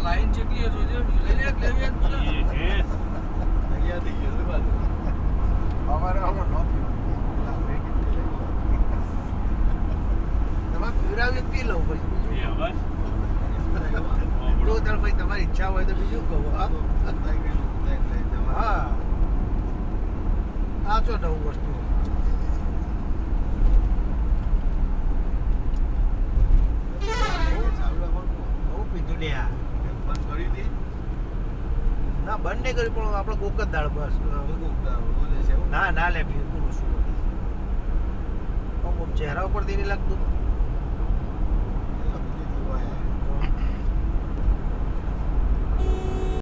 line ચેટલી છે જોજે લઈ લે લેવી બધા અહીંયા થઈ ગયો બાજુ અમારે હવે ન તમારે પીવડાવી પી લઉં પછી જો તાર ભાઈ તમારી ઈચ્છા હોય તો બીજું કહો હા આ તો નવું વસ્તુ બહુ પીધું લે આ બંધ કરી દી ના બંધ નહીં કર્યું પણ આપણે કોક જ દાળ બસ ના ના લે બિલકુલ શું ચહેરા ઉપર નહીં લાગતું